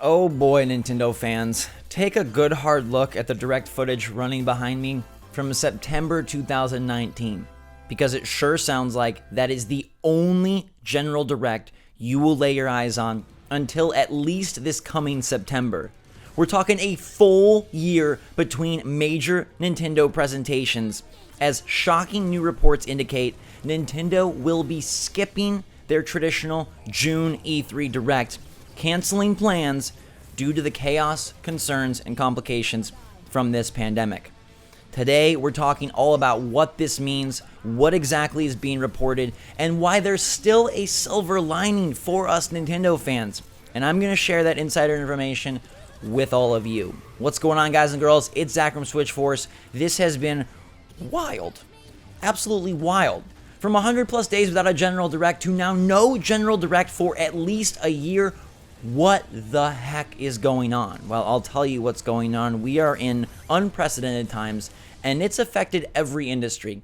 Oh boy, Nintendo fans, take a good hard look at the direct footage running behind me from September 2019, because it sure sounds like that is the only general direct you will lay your eyes on until at least this coming September. We're talking a full year between major Nintendo presentations, as shocking new reports indicate Nintendo will be skipping their traditional June E3 Direct, canceling plans due to the chaos, concerns, and complications from this pandemic. Today, we're talking all about what this means, what exactly is being reported, and why there's still a silver lining for us Nintendo fans. And I'm going to share that insider information with all of you. What's going on, guys and girls? It's Zach from SwitchForce. This has been wild. Absolutely wild. From 100 plus days without a general direct to now no general direct for at least a year. What the heck is going on? Well, I'll tell you what's going on. We are in unprecedented times, and it's affected every industry,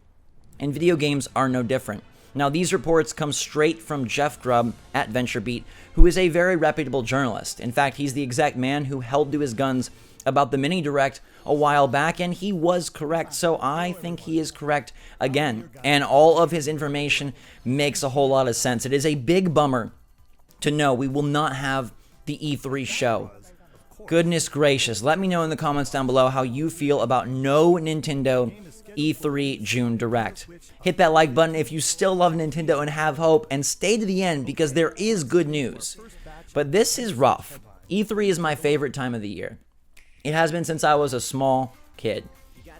and video games are no different. Now, these reports come straight from Jeff Grubb at VentureBeat, who is a very reputable journalist. In fact, he's the exact man who held to his guns about the mini direct a while back, and he was correct, so I think he is correct again. And all of his information makes a whole lot of sense. It is a big bummer to know we will not have the E3 show. Goodness gracious, let me know in the comments down below how you feel about no Nintendo E3 June Direct. Hit that like button if you still love Nintendo and have hope, and stay to the end because there is good news. But this is rough. E3 is my favorite time of the year. It has been since I was a small kid.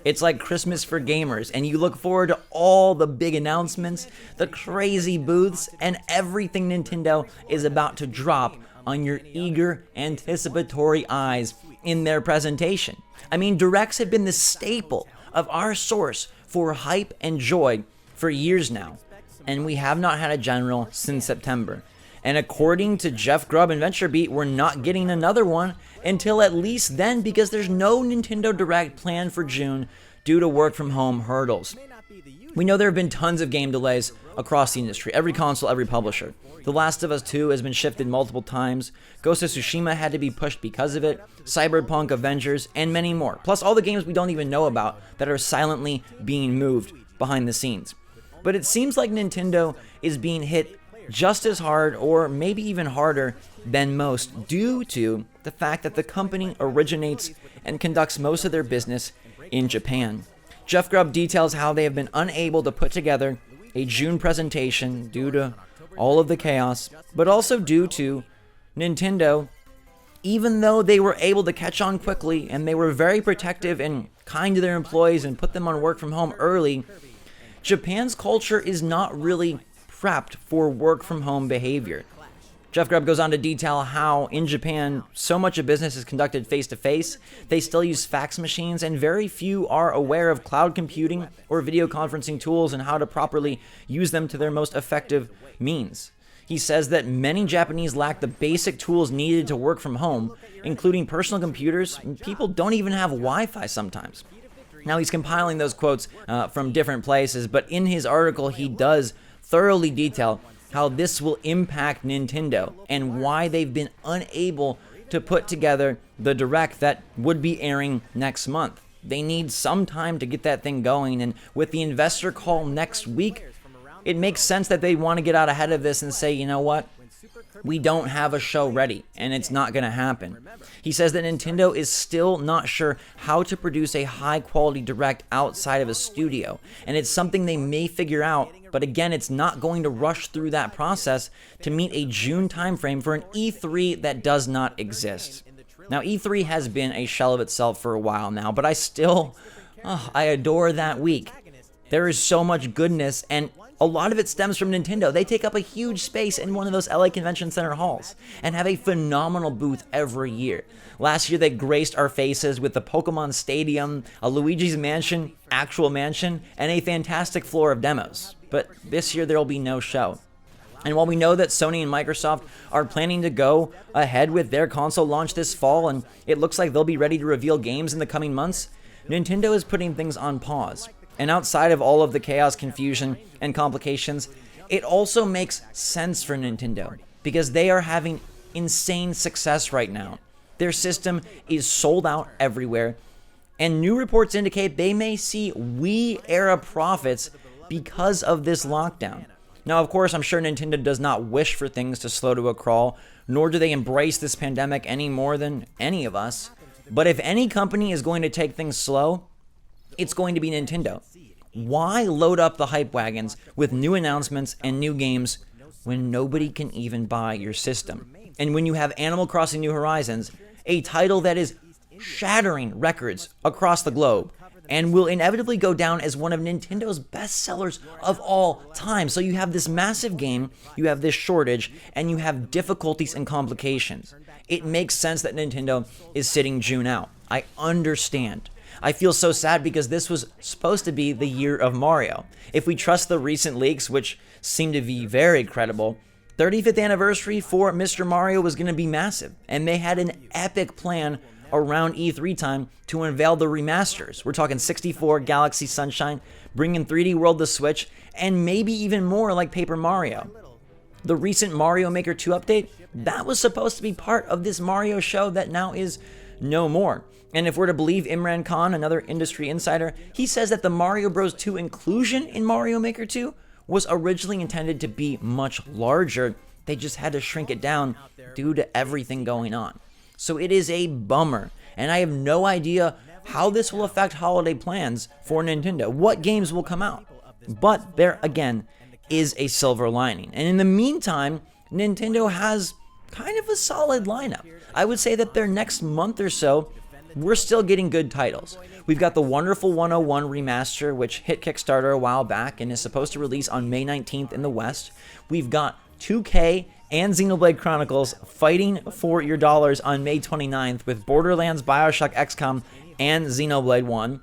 It's like Christmas for gamers, and you look forward to all the big announcements, the crazy booths, and everything Nintendo is about to drop on your eager, anticipatory eyes in their presentation. I mean, directs have been the staple of our source for hype and joy for years now, and we have not had a general since September. And according to Jeff Grubb and VentureBeat, we're not getting another one until at least then, because there's no Nintendo Direct planned for June due to work from home hurdles. We know there have been tons of game delays across the industry, every console, every publisher. The Last of Us 2 has been shifted multiple times, Ghost of Tsushima had to be pushed because of it, Cyberpunk, Avengers, and many more. Plus all the games we don't even know about that are silently being moved behind the scenes. But it seems like Nintendo is being hit just as hard, or maybe even harder than most, due to the fact that the company originates and conducts most of their business in Japan. Jeff Grubb details how they have been unable to put together a June presentation due to all of the chaos, but also due to Nintendo, even though they were able to catch on quickly and they were very protective and kind to their employees and put them on work from home early, Japan's culture is not really prepped for work from home behavior. Jeff Grubb goes on to detail how in Japan so much of business is conducted face to face, they still use fax machines, and very few are aware of cloud computing or video conferencing tools and how to properly use them to their most effective means. He says that many Japanese lack the basic tools needed to work from home, including personal computers. People don't even have Wi-Fi sometimes. Now, he's compiling those quotes from different places, but in his article he does thoroughly detail how this will impact Nintendo and why they've been unable to put together the direct that would be airing next month. They need some time to get that thing going, and with the investor call next week, it makes sense that they want to get out ahead of this and say, you know what? We don't have a show ready, and it's not going to happen. He says that Nintendo is still not sure how to produce a high-quality direct outside of a studio, and it's something they may figure out, but again, it's not going to rush through that process to meet a June timeframe for an E3 that does not exist. Now, E3 has been a shell of itself for a while now, but I adore that week. There is so much goodness, and a lot of it stems from Nintendo. They take up a huge space in one of those LA Convention Center halls and have a phenomenal booth every year. Last year, they graced our faces with the Pokemon Stadium, a Luigi's Mansion, actual mansion, and a fantastic floor of demos. But this year, there will be no show. And while we know that Sony and Microsoft are planning to go ahead with their console launch this fall, and it looks like they'll be ready to reveal games in the coming months, Nintendo is putting things on pause. And outside of all of the chaos, confusion, and complications, it also makes sense for Nintendo because they are having insane success right now. Their system is sold out everywhere, and new reports indicate they may see Wii-era profits because of this lockdown. Now, of course, I'm sure Nintendo does not wish for things to slow to a crawl, nor do they embrace this pandemic any more than any of us. But if any company is going to take things slow, it's going to be Nintendo. Why load up the hype wagons with new announcements and new games when nobody can even buy your system? And when you have Animal Crossing New Horizons, a title that is shattering records across the globe and will inevitably go down as one of Nintendo's best sellers of all time. So you have this massive game, you have this shortage, and you have difficulties and complications. It makes sense that Nintendo is sitting June out. I understand. I feel so sad because this was supposed to be the year of Mario. If we trust the recent leaks, which seem to be very credible, 35th anniversary for Mr. Mario was going to be massive, and they had an epic plan around E3 time to unveil the remasters. We're talking 64, Galaxy Sunshine, bringing 3D World to Switch, and maybe even more like Paper Mario. The recent Mario Maker 2 update, that was supposed to be part of this Mario show that now is no more. And if we're to believe Imran Khan, another industry insider, he says that the Mario Bros. 2 inclusion in Mario Maker 2 was originally intended to be much larger. They just had to shrink it down due to everything going on. So it is a bummer, and I have no idea how this will affect holiday plans for Nintendo, what games will come out. But there, again, is a silver lining. And in the meantime, Nintendo has kind of a solid lineup. I would say that their next month or so, we're still getting good titles. We've got the Wonderful 101 remaster, which hit Kickstarter a while back and is supposed to release on May 19th in the West. We've got 2K and Xenoblade Chronicles fighting for your dollars on May 29th with Borderlands, BioShock, XCOM, and Xenoblade 1.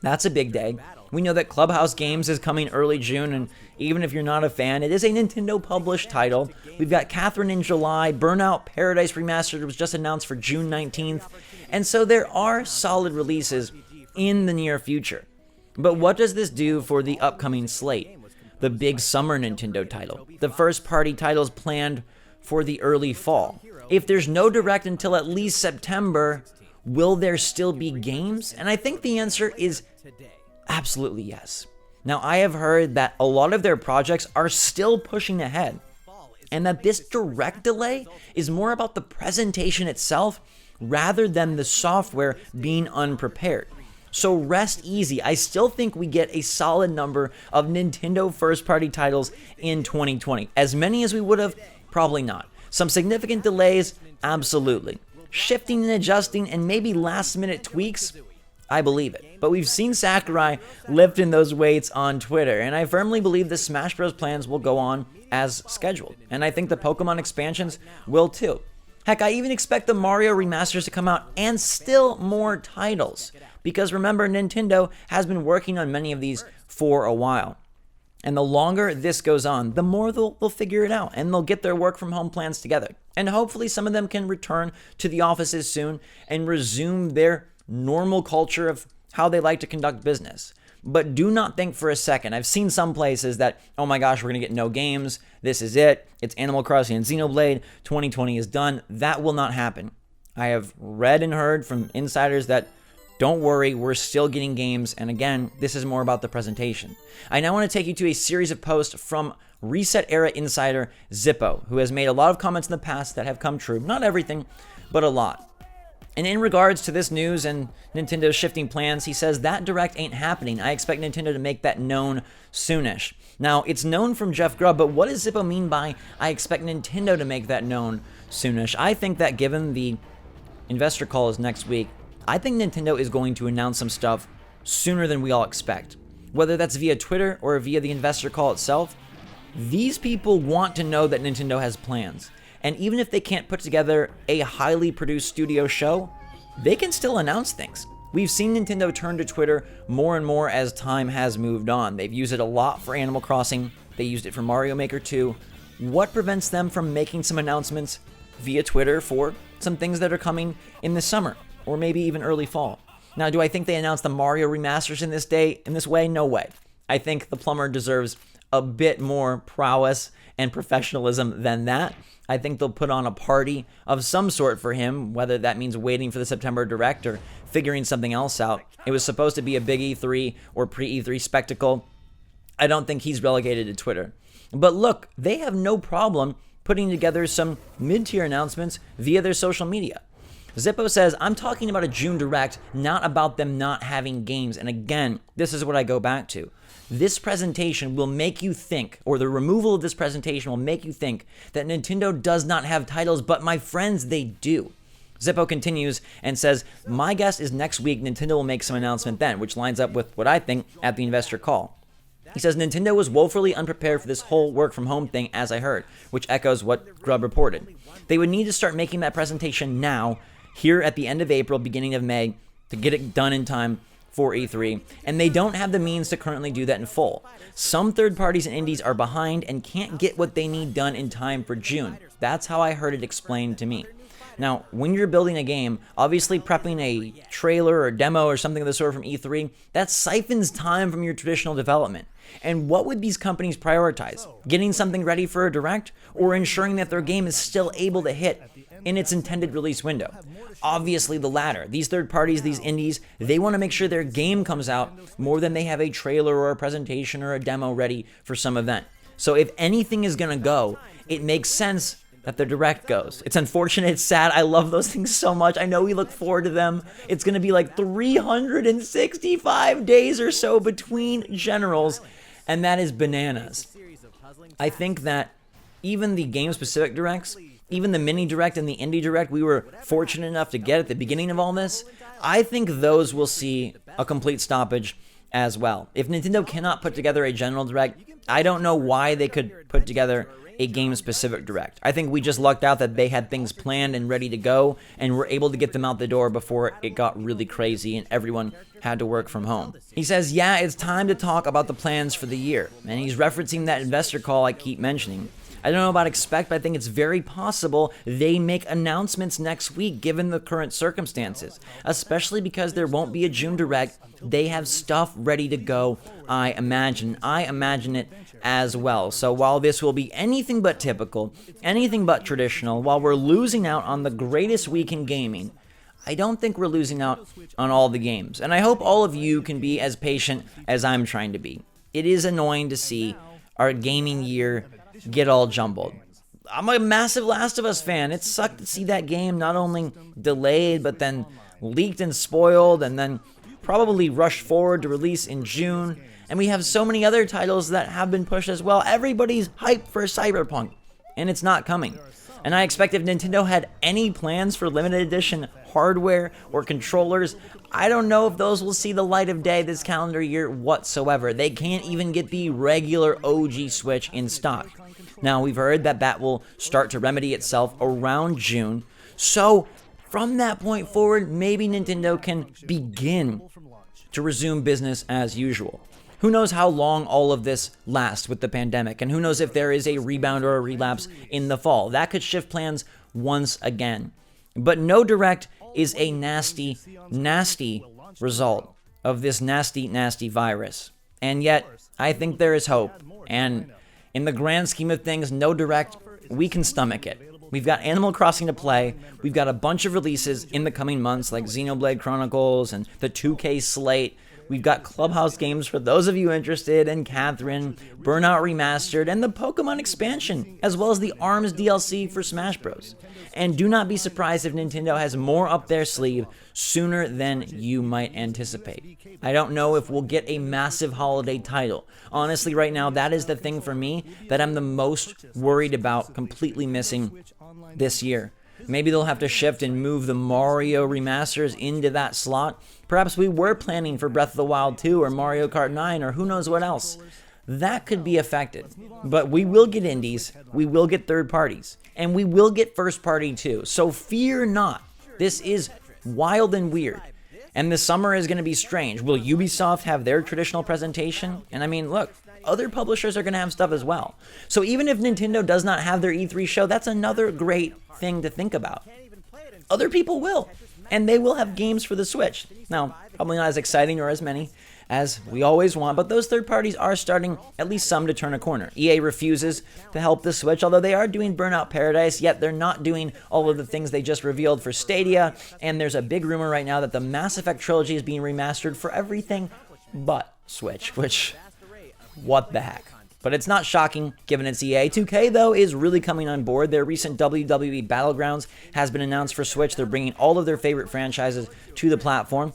That's a big day. We know that Clubhouse Games is coming early June, and even if you're not a fan, it is a Nintendo-published title. We've got Catherine in July, Burnout Paradise Remastered was just announced for June 19th, and so there are solid releases in the near future. But what does this do for the upcoming slate? The big summer Nintendo title, the first-party titles planned for the early fall. If there's no Direct until at least September, will there still be games? And I think the answer is absolutely yes. Now, I have heard that a lot of their projects are still pushing ahead, and that this Direct delay is more about the presentation itself rather than the software being unprepared. So rest easy. I still think we get a solid number of Nintendo first-party titles in 2020. As many as we would have, probably not. Some significant delays, absolutely. Shifting and adjusting and maybe last-minute tweaks, I believe it. But we've seen Sakurai lifting those weights on Twitter, and I firmly believe the Smash Bros. Plans will go on as scheduled. And I think the Pokemon expansions will too. Heck, I even expect the Mario remasters to come out and still more titles. Because remember, Nintendo has been working on many of these for a while. And the longer this goes on, the more they'll figure it out, and they'll get their work from home plans together. And hopefully some of them can return to the offices soon and resume their normal culture of how they like to conduct business. But do not think for a second, I've seen some places that, oh my gosh, we're going to get no games, this is it, it's Animal Crossing and Xenoblade, 2020 is done. That will not happen. I have read and heard from insiders that don't worry, we're still getting games, and again, this is more about the presentation. I now want to take you to a series of posts from Reset Era insider Zippo, who has made a lot of comments in the past that have come true. Not everything, but a lot. And in regards to this news and Nintendo's shifting plans, he says that Direct ain't happening. I expect Nintendo to make that known soonish. Now, it's known from Jeff Grubb, but what does Zippo mean by I expect Nintendo to make that known soonish? I think that given the investor call is next week, I think Nintendo is going to announce some stuff sooner than we all expect. Whether that's via Twitter or via the investor call itself, these people want to know that Nintendo has plans. And even if they can't put together a highly produced studio show, they can still announce things. We've seen Nintendo turn to Twitter more and more as time has moved on. They've used it a lot for Animal Crossing. They used it for Mario Maker 2. What prevents them from making some announcements via Twitter for some things that are coming in the summer? Or maybe even early fall. Now, do I think they announced the Mario remasters in this way? No way. I think the plumber deserves a bit more prowess and professionalism than that. I think they'll put on a party of some sort for him, whether that means waiting for the September Direct or figuring something else out. It was supposed to be a big E3 or pre-E3 spectacle. I don't think he's relegated to Twitter. But look, they have no problem putting together some mid-tier announcements via their social media. Zippo says, I'm talking about a June Direct, not about them not having games. And again, this is what I go back to. This presentation will make you think, or the removal of this presentation will make you think that Nintendo does not have titles, but my friends, they do. Zippo continues and says, my guess is next week Nintendo will make some announcement then, which lines up with what I think at the investor call. He says, Nintendo was woefully unprepared for this whole work from home thing, as I heard, which echoes what Grubb reported. They would need to start making that presentation now, here at the end of April, beginning of May, to get it done in time for E3, and they don't have the means to currently do that in full. Some third parties and indies are behind and can't get what they need done in time for June. That's how I heard it explained to me. Now, when you're building a game, obviously prepping a trailer or demo or something of the sort from E3, that siphons time from your traditional development. And what would these companies prioritize? Getting something ready for a Direct, or ensuring that their game is still able to hit in its intended release window? Obviously the latter. These third parties, these indies, they want to make sure their game comes out more than they have a trailer or a presentation or a demo ready for some event. So if anything is going to go, it makes sense that the Direct goes. It's unfortunate, it's sad. I love those things so much. I know we look forward to them. It's going to be like 365 days or so between generals, and that is bananas. I think that even the game-specific Directs, even the mini Direct and the indie Direct we were fortunate enough to get at the beginning of all this, I think those will see a complete stoppage as well. If Nintendo cannot put together a general Direct, I don't know why they could put together a game-specific Direct. I think we just lucked out that they had things planned and ready to go and were able to get them out the door before it got really crazy and everyone had to work from home. He says, yeah, it's time to talk about the plans for the year. And he's referencing that investor call I keep mentioning. I don't know about expect, but I think it's very possible they make announcements next week given the current circumstances, especially because there won't be a June Direct. They have stuff ready to go, I imagine. I imagine it as well. So while this will be anything but typical, anything but traditional, while we're losing out on the greatest week in gaming, I don't think we're losing out on all the games. And I hope all of you can be as patient as I'm trying to be. It is annoying to see our gaming year get all jumbled. I'm a massive Last of Us fan. It sucked to see that game not only delayed, but then leaked and spoiled, and then probably rushed forward to release in June. And we have so many other titles that have been pushed as well. Everybody's hyped for Cyberpunk, and it's not coming. And I expect if Nintendo had any plans for limited edition hardware or controllers, I don't know if those will see the light of day this calendar year whatsoever. They can't even get the regular OG Switch in stock. Now, we've heard that that will start to remedy itself around June. So, from that point forward, maybe Nintendo can begin to resume business as usual. Who knows how long all of this lasts with the pandemic, and who knows if there is a rebound or a relapse in the fall. That could shift plans once again. But no Direct is a nasty, nasty result of this nasty, nasty virus. And yet, I think there is hope. And in the grand scheme of things, no Direct, we can stomach it. We've got Animal Crossing to play. We've got a bunch of releases in the coming months, like Xenoblade Chronicles and the 2K slate. We've got Clubhouse games for those of you interested, and Catherine, Burnout Remastered, and the Pokemon expansion, as well as the ARMS DLC for Smash Bros. And do not be surprised if Nintendo has more up their sleeve sooner than you might anticipate. I don't know if we'll get a massive holiday title. Honestly, right now, that is the thing for me that I'm the most worried about completely missing this year. Maybe they'll have to shift and move the Mario remasters into that slot. Perhaps we were planning for Breath of the Wild 2 or Mario Kart 9 or who knows what else. That could be affected. But we will get indies, we will get third parties, and we will get first party too. So fear not. This is wild and weird. And the summer is going to be strange. Will Ubisoft have their traditional presentation? And I mean, look, other publishers are going to have stuff as well. So even if Nintendo does not have their E3 show, that's another great thing to think about. Other people will, and they will have games for the Switch. Now, probably not as exciting or as many as we always want, but those third parties are starting, at least some, to turn a corner. EA refuses to help the Switch, although they are doing Burnout Paradise, yet they're not doing all of the things they just revealed for Stadia, and there's a big rumor right now that the Mass Effect trilogy is being remastered for everything but Switch, which, what the heck. But it's not shocking, given it's EA. 2K, though, is really coming on board. Their recent WWE Battlegrounds has been announced for Switch. They're bringing all of their favorite franchises to the platform.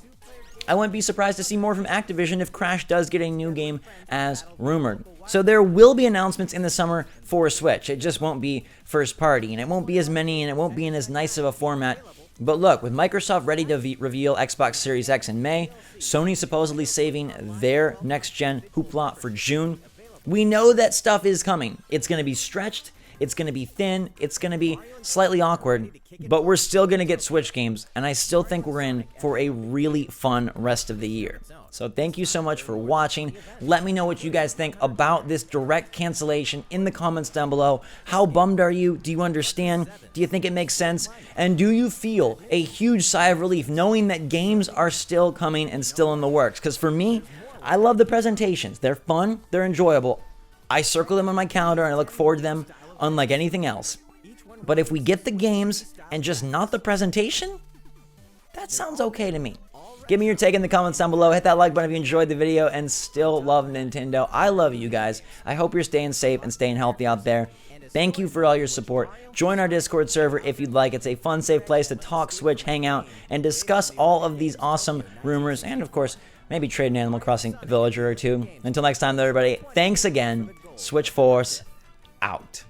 I wouldn't be surprised to see more from Activision if Crash does get a new game as rumored. So there will be announcements in the summer for Switch. It just won't be first party, and it won't be as many, and it won't be in as nice of a format. But look, with Microsoft ready to reveal Xbox Series X in May, Sony supposedly saving their next-gen hoopla for June, we know that stuff is coming. It's going to be stretched, it's going to be thin, it's going to be slightly awkward, but we're still going to get Switch games, and I still think we're in for a really fun rest of the year. So thank you so much for watching. Let me know what you guys think about this direct cancellation in the comments down below. How bummed are you? Do you understand? Do you think it makes sense? And do you feel a huge sigh of relief knowing that games are still coming and still in the works? Because for me, I love the presentations. They're fun, they're enjoyable. I circle them on my calendar and I look forward to them unlike anything else. But if we get the games and just not the presentation, that sounds okay to me. Give me your take in the comments down below. Hit that like button if you enjoyed the video and still love Nintendo. I love you guys. I hope you're staying safe and staying healthy out there. Thank you for all your support. Join our Discord server if you'd like. It's a fun, safe place to talk Switch, hang out, and discuss all of these awesome rumors. And, of course, maybe trade an Animal Crossing villager or two. Until next time, though, everybody, thanks again. SwitchForce out.